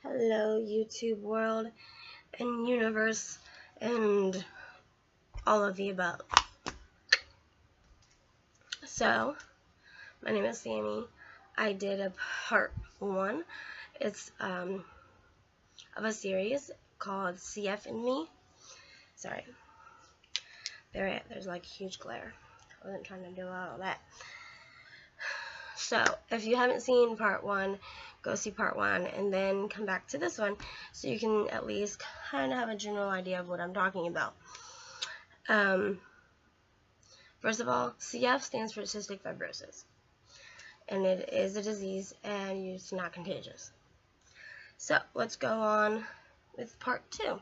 Hello, YouTube world and universe and all of the above. So, my name is Sammy. I did a part 1. It's of a series called CF and Me. Sorry. There's like a huge glare. I wasn't trying to do all that. So, if you haven't seen part 1, go see part 1 and then come back to this one so you can at least kind of have a general idea of what I'm talking about. First of all, CF stands for Cystic Fibrosis, and it is a disease and it's not contagious. So, let's go on with part 2,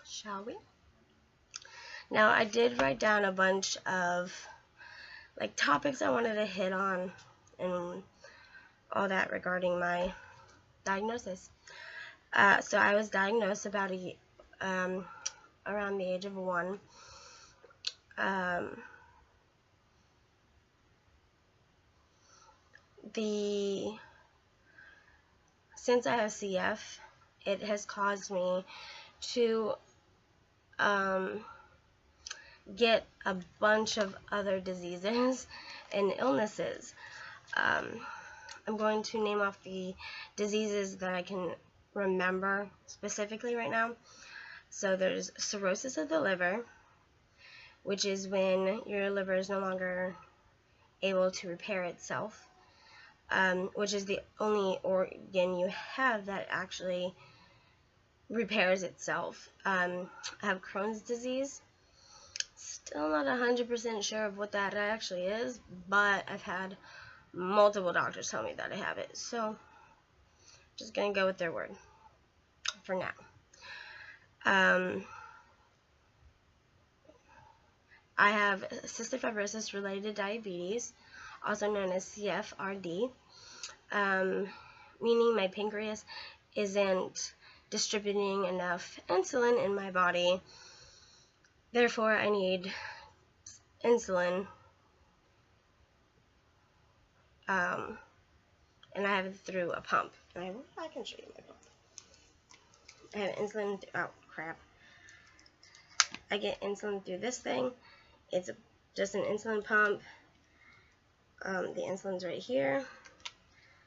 shall we? Now, I did write down a bunch of topics I wanted to hit on and all that regarding my diagnosis. So I was diagnosed about around the age of 1. Since I have CF, it has caused me to get a bunch of other diseases and illnesses. I'm going to name off the diseases that I can remember specifically right now. So there's cirrhosis of the liver, which is when your liver is no longer able to repair itself, which is the only organ you have that actually repairs itself. I have Crohn's disease. Still not 100% sure of what that actually is, but I've had multiple doctors tell me that I have it, so just gonna go with their word for now. I have cystic fibrosis related to diabetes, also known as CFRD, meaning my pancreas isn't distributing enough insulin in my body. Therefore, I need insulin, and I have it through a pump. I can show you my pump. I have insulin. Oh crap! I get insulin through this thing. It's just an insulin pump. The insulin's right here.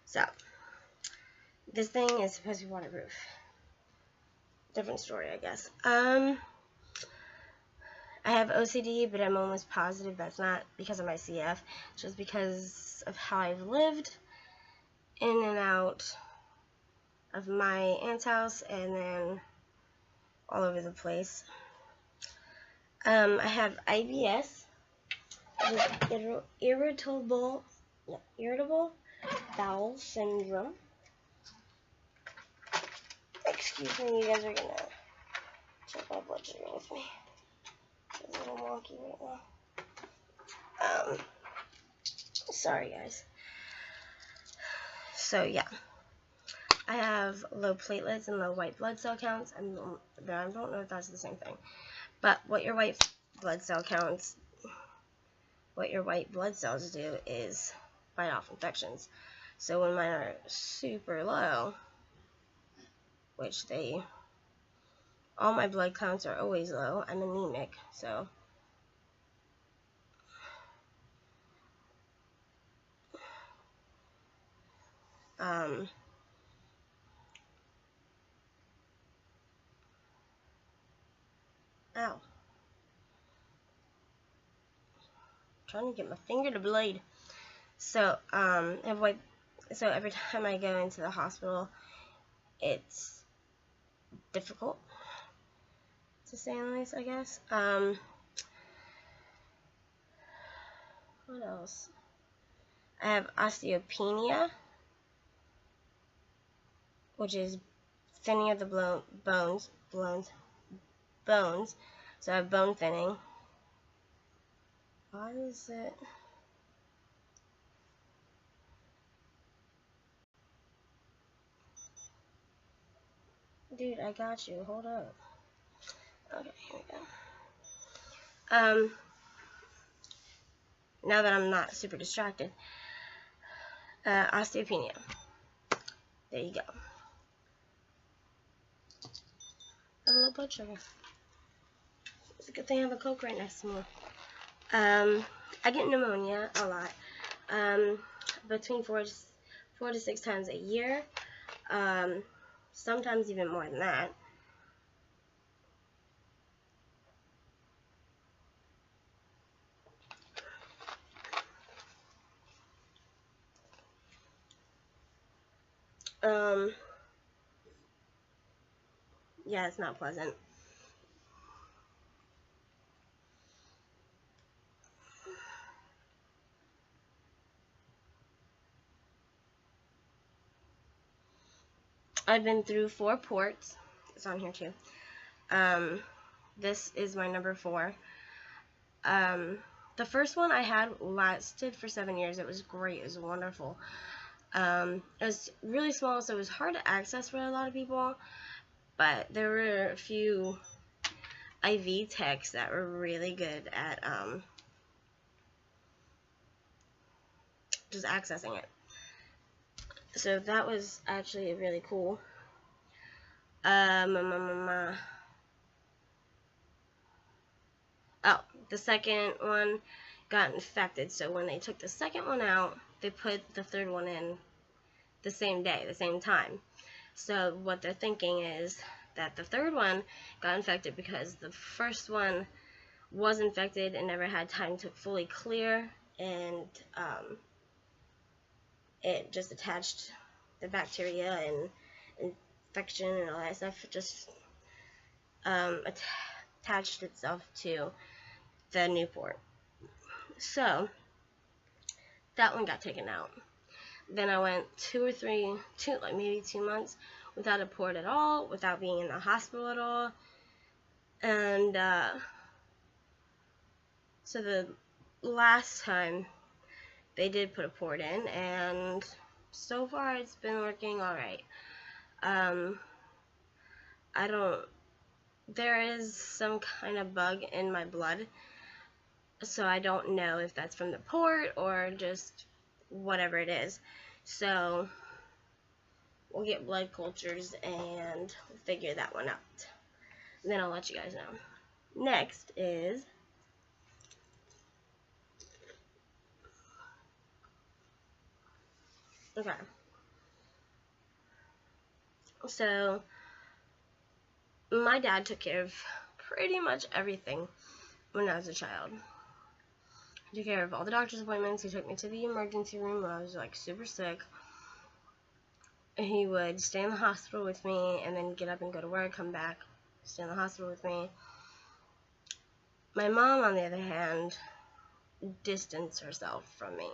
So this thing is supposed to be waterproof. Different story, I guess. I have OCD, but I'm almost positive that's not because of my CF, just because of how I've lived in and out of my aunt's house and then all over the place. I have IBS, irritable bowel syndrome. Excuse me, you guys are gonna check my blood sugar with me. It's a little wonky right now. Sorry guys. So yeah, I have low platelets and low white blood cell counts. I don't know if that's the same thing, but what your white blood cells do is fight off infections. So when mine are super low, which all my blood counts are always low. I'm anemic, so ow. Trying to get my finger to bleed. So so every time I go into the hospital, it's difficult, to say the least, I guess. What else? I have osteopenia, which is thinning of the bones. So I have bone thinning. Why is it? Dude, I got you. Hold up. Okay, here we go. Now that I'm not super distracted, osteopenia. There you go. blood sugar. It's a good thing I have a Coke right next to me. I get pneumonia a lot. Between 4 to 6 times a year. Sometimes even more than that. Yeah, it's not pleasant. I've been through 4 ports. It's on here too. This is my number 4. The first one I had lasted for 7 years. It was great. It was wonderful. It was really small, so it was hard to access for a lot of people. But there were a few IV techs that were really good at just accessing it. So that was actually really cool. Oh, the second one got infected, so when they took the second one out, they put the third one in the same day, the same time. So what they're thinking is that the third one got infected because the first one was infected and never had time to fully clear, and it just attached the bacteria and infection and all that stuff, just attached itself to the new port. So that one got taken out. Then I went maybe 2 months without a port at all, without being in the hospital at all. And so the last time they did put a port in, and so far it's been working alright. There is some kind of bug in my blood, so I don't know if that's from the port or just whatever it is. So we'll get blood cultures and we'll figure that one out. And then I'll let you guys know. Next is okay. So my dad took care of pretty much everything when I was a child. He took care of all the doctor's appointments. He took me to the emergency room when I was like super sick. He would stay in the hospital with me and then get up and go to work, come back, stay in the hospital with me. My mom, on the other hand, distanced herself from me.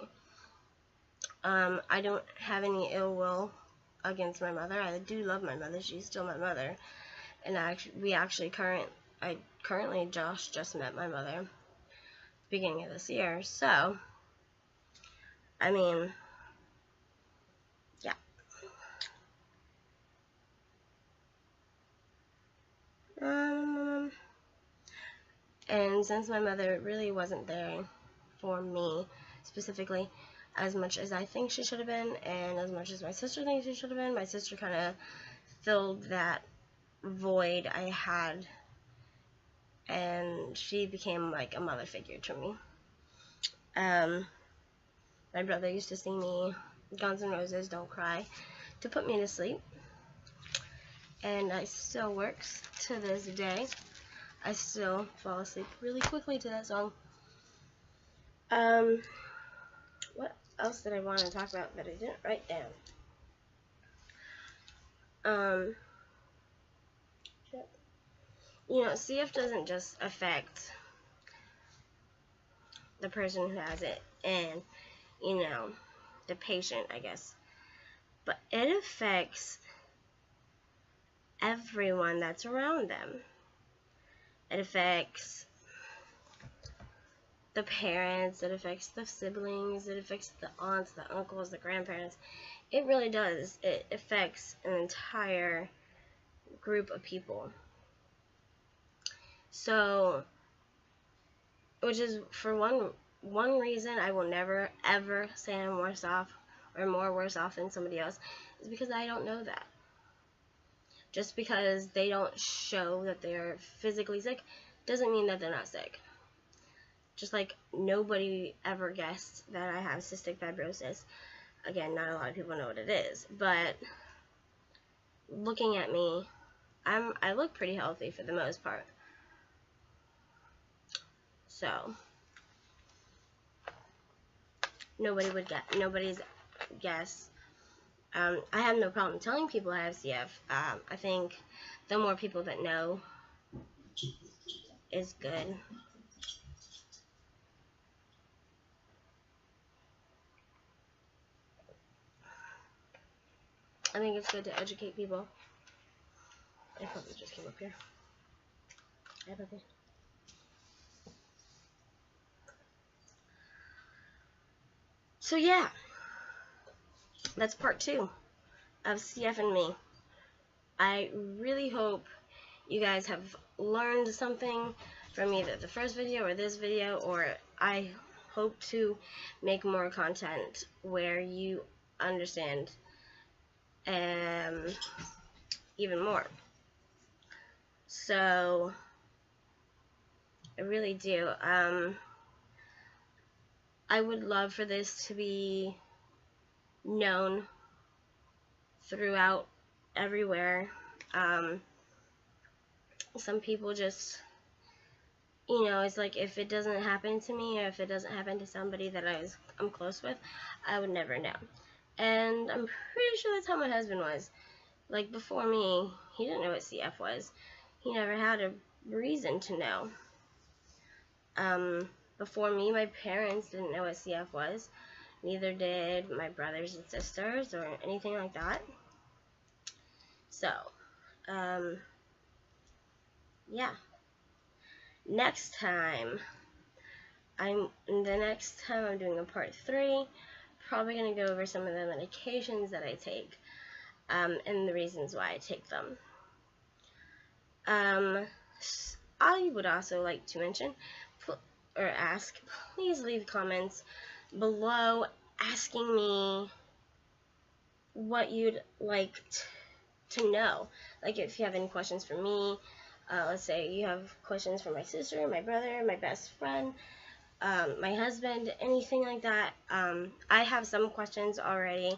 I don't have any ill will against my mother. I do love my mother. She's still my mother. And I currently just met my mother beginning of this year. So, I mean, yeah. And since my mother really wasn't there for me specifically as much as I think she should have been, and as much as my sister thinks she should have been, my sister kind of filled that void I had, and she became like a mother figure to me. My brother used to sing me Guns N' Roses' Don't Cry to put me to sleep, and it still works to this day. I still fall asleep really quickly to that song. What else did I want to talk about that I didn't write down? You know, CF doesn't just affect the person who has it and, you know, the patient, I guess, but it affects everyone that's around them. It affects the parents, it affects the siblings, it affects the aunts, the uncles, the grandparents. It really does. It affects an entire group of people. So, which is for one reason I will never ever say I'm worse off or more worse off than somebody else, is because I don't know that. Just because they don't show that they're physically sick doesn't mean that they're not sick. Just like nobody ever guessed that I have cystic fibrosis. Again, not a lot of people know what it is, but looking at me, I look pretty healthy for the most part. So nobody's guess. I have no problem telling people I have CF. I think the more people that know is good. I think it's good to educate people. I probably just came up here. Hi, puppy. So yeah, that's part 2 of CF and me. I really hope you guys have learned something from either the first video or this video, or I hope to make more content where you understand even more. So I really do. I would love for this to be known throughout everywhere. Some people just, you know, it's like if it doesn't happen to me, or if it doesn't happen to somebody that I'm close with, I would never know. And I'm pretty sure that's how my husband was. Like, before me, he didn't know what CF was. He never had a reason to know. Before me, my parents didn't know what CF was. Neither did my brothers and sisters or anything like that. So, yeah. Next time, I'm doing a part 3. Probably going to go over some of the medications that I take, and the reasons why I take them. I would also like to mention, or ask, please leave comments below asking me what you'd like to know. Like, if you have any questions for me, let's say you have questions for my sister, my brother, my best friend, my husband, anything like that. I have some questions already,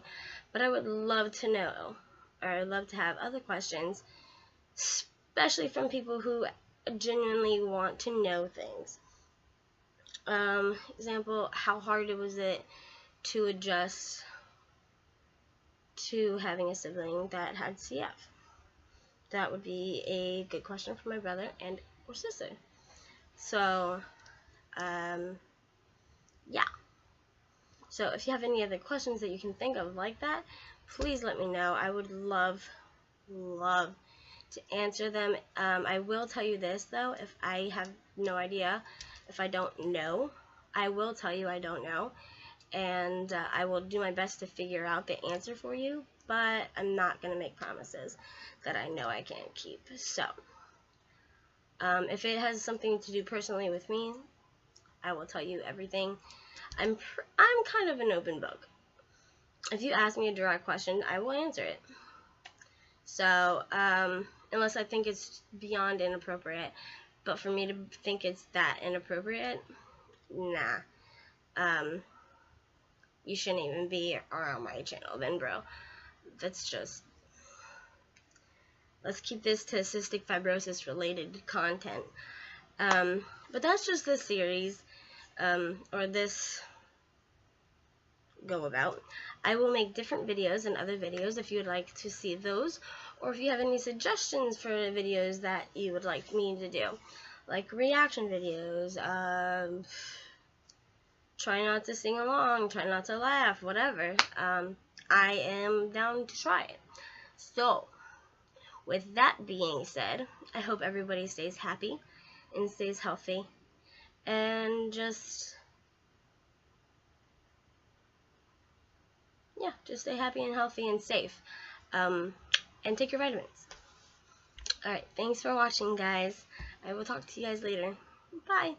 but I would love to know, or I'd love to have other questions, especially from people who genuinely want to know things. Example, how hard was it to adjust to having a sibling that had CF? That would be a good question for my brother and or sister. So, yeah. So if you have any other questions that you can think of like that, please let me know. I would love to answer them. I will tell you this, though, if I have no idea, if I don't know, I will tell you I don't know, and I will do my best to figure out the answer for you, but I'm not going to make promises that I know I can't keep. So, if it has something to do personally with me, I will tell you everything. I'm kind of an open book. If you ask me a direct question, I will answer it. So, unless I think it's beyond inappropriate, but for me to think it's that inappropriate, nah. You shouldn't even be around my channel then, bro. That's just, let's keep this to cystic fibrosis related content. But that's just this series, or this go about. I will make different videos and other videos if you would like to see those, or if you have any suggestions for videos that you would like me to do, like reaction videos, try not to sing along, try not to laugh, whatever. I am down to try it. So, with that being said, I hope everybody stays happy and stays healthy, and just stay happy and healthy and safe, and take your vitamins. Alright, thanks for watching, guys. I will talk to you guys later. Bye.